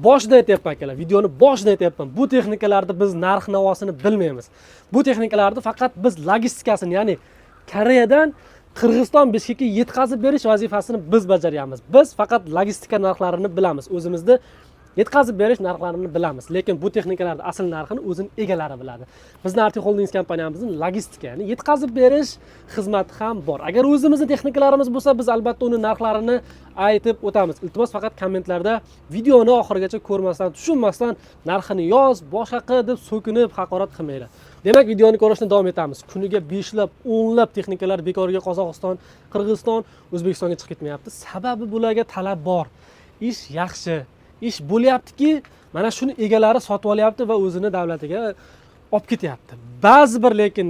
boshida aytayapman akalar, videoni boshida aytayapman. Bu texnikalarda biz narx-navosini bilmaymiz. Bu texnikalarni faqat biz logistikasini, ya'ni Koreyadan Qirg'iziston Bishkekka yetkazib berish vazifasini biz bajaryapmiz. Biz faqat logistika narxlarini bilamiz. O'zimizda yetkazib berish narxlarini bilamiz. Lekin bu texnikalarning asl narxini o'zining egalari biladi. Bizning Arctic Holdings kompaniyamizning logistika, ya'ni yetkazib berish xizmati ham bor. Agar o'zimizning texnikalarimiz bo'lsa, biz albatta uni narxlarini aytib o'tamiz. Iltimos faqat kommentlarda videoni oxirigacha ko'rmasdan, tushunmasdan narxini yoz, boshqa qil deb so'kinib haqorat qilmanglar. Demak, videoni ko'rishni davom etamiz. Kuniga 5 lab, 10 lab texnikalar bekorga Qozog'iston, Qirg'iziston, O'zbekistonga chiqib ketmayapti. Sababi bularga talab bor. Ish yaxshi. Ish bo'lyaptiki, mana shuni egalari sotib olyapti va o'zini davlatiga olib ketyapti. Ba'zi bir lekin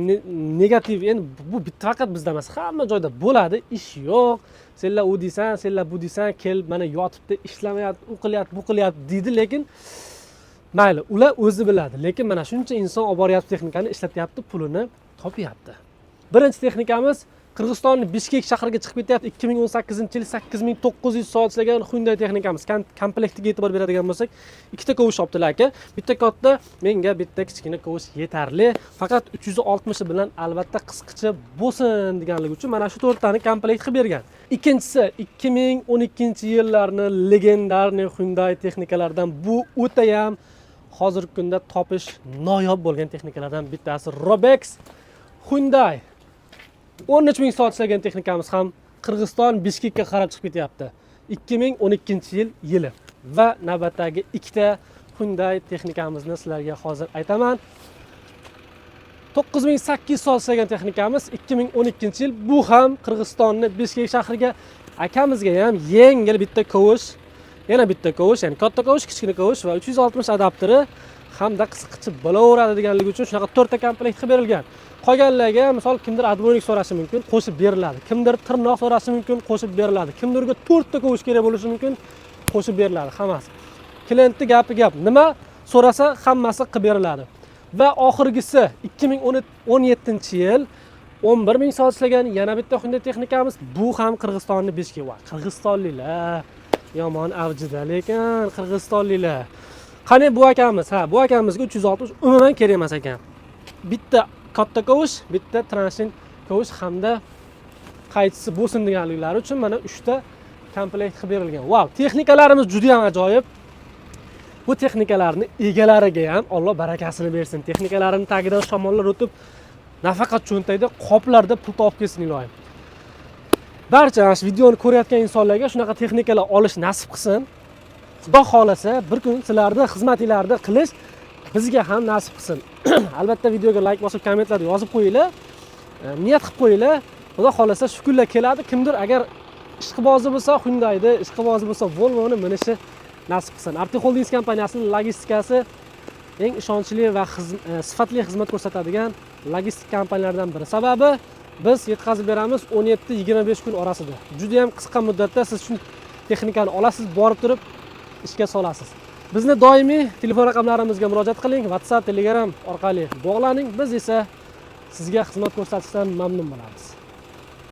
negativ, endi bu faqat bizda emas, hamma joyda bo'ladi. Ish yo'q. Senlar u deysan, senlar bu deysan, kel mana yotibdi, ishlamayapti, u qilyapti, bu qilyapti deydi, lekin mayli, ular o'zi biladi. Lekin mana shuncha inson olib boryapti, texnikani ishlatyapti, pulini topyapti. Birinchi texnikamiz Qirg'izistonning Bishkek shahriga chiqib ketyapti. 2018-yil 8900 soat ishlagan Hyundai texnikamiz. Komplektiga e'tibor beradigan bo'lsak, ikkita kovush olibdilar aka. Bitta katta, menga bitta kichkina kovush yetarli. Faqat 360 bilan albatta qisqicha bo'lsin deganligi uchun mana shu 4 tani komplekt qilib bergan. Ikkinchisi 2012-yillarni legendarniy Hyundai texnikalaridan bu o'ta ham hozirgi kunda topish noyob bo'lgan texnikalardan bittasi Robex Hyundai. 13000 soat ishlagan texnikamiz ham Qirg'iziston Bishkekka qarab chiqib ketyapti. 2012-yil yili. Va navbatdagi ikkita Hyundai texnikamizni sizlarga hozir aytaman. 9800 soat ishlagan texnikamiz 2012-yil. Bu ham Qirg'izistonning Bishkek shahriga akamizga ham yengil bitta kovush, yana bitta kovush, ya'ni katta kovush, kichkina kovush va 360 adapteri hamda qisqichi bo'laveradi deganligi uchun shunaqa 4 ta komplekt qilib berilgan. Qolganlarga misol kimdir advonik so'rashi mumkin, qo'shib beriladi. Kimdir tirnoq so'rashi mumkin, qo'shib beriladi. Kimdirga 4 ta kovush kerak bo'lishi mumkin, qo'shib beriladi hammasi. Klientning gapi gap. Nima so'rasa hammasi qilib beriladi. Va oxirgisi 2017-yil 11000 soat ishlagan yana bitta Hyundai texnikamiz. Bu ham Qirg'izistonning Bishkek va qirg'izistonliklar yomon avjida, lekin qirg'izistonliklar. Qani bu akamiz? Ha, bu akamizga 360 umuman kerak emas ekan. Bitta katta kovush, bitta transhin kovush hamda qaytisi bo'lsin deganliklari uchun mana 3 ta komplekt qilib berilgan. Wow, texnikalarimiz juda ham ajoyib. Bu texnikalarni egalariga ham Alloh barakasini bersin. Texnikalarining tagidan shamollar o'tib, nafaqat cho'ntayda, qoplarda pul topib kelsin ilohim. Barcha mana shu videoni ko'rayotgan insonlarga shunaqa texnikalar olish nasib qilsin. Xudo xolasa bir kun sizlarni xizmatingizda qilish bizga ham nasib qilsin. Albatta videoga like bosib, kommentlarda yozib qo'yinglar. Niyat qilib qo'yinglar. Xudo xolasa shu kunlar keladi. Kimdir agar ishqibozi bo'lsa, Hyundai'da, ishqibozi bo'lsa, Volvo'ni minishi nasib qilsin. Arctic Holdings kompaniyasining logistikasi eng ishonchli va sifatli xizmat ko'rsatadigan logistik kompaniyalardan biri. Sababi biz yetkazib beramiz 17-25 kun orasida. Juda ham qisqa muddatda siz shu texnikani olasiz, borib turib ishga solasiz. Bizni doimiy telefon raqamlarimizga murojaat qiling, WhatsApp, Telegram orqali bog'laning. Biz esa sizga xizmat ko'rsatishdan mamnun bo'lamiz.